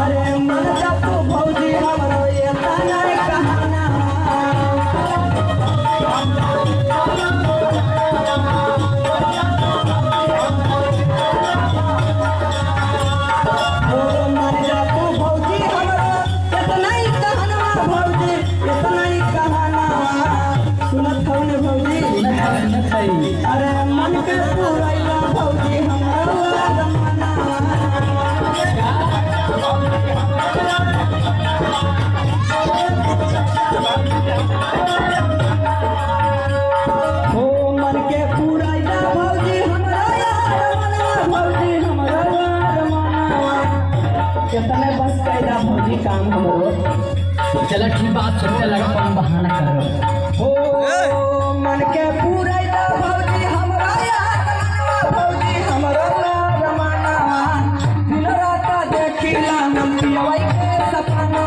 अरे मन जातो भौजी हमरो येता नहीं कहना मन जातो भौजी हमरो येता नहीं कहना भौजी येता नहीं कहना सुनत हो ने भौजी अरे मन के पुरैया भौजी हमरो रमना हो मन के पुरैया भौजी हमरो भौजी हमरो रमना कितने बस कैदा भौजी काम हमरो चलो ठीक बात सुनते लगा अपन बहाना करो हो मन के पुरैया भौजी हमरो भौजी हमरो रमना दिन रात देखिला हम पियवै के सपना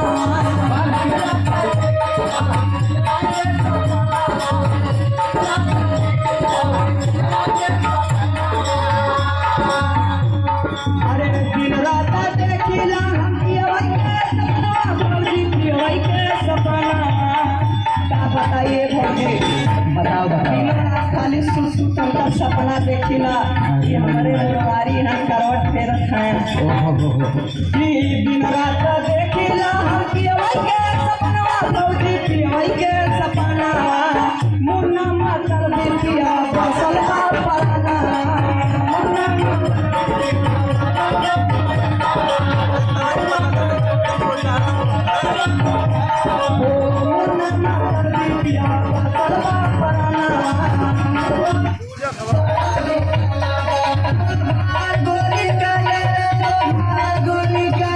अरे दिन रात देखिला हम पियवै के सपना भौजी पियवै के सपना का बताइए भौजी बताओ दिन रात खाली सुसुतन का सपना देखिला कि हमारे मुरारी ना करवट फेरत हैं कि दिन रात देखिला हम पियवै के सपना भौजी पियवै के सपना मुन्ना मातर देखिया फसल का पराना मुन्ना मातर देखिया फसल का पराना गोरी का गोरी का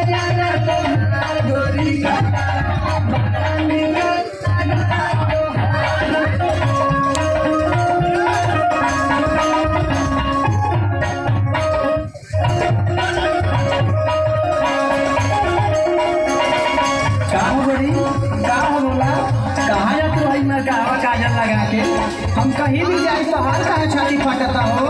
कहाँ जा तू भाई मैं काजल लगा के हम कहीं भी जाए तो हाल कहाँ छाती फटता हो।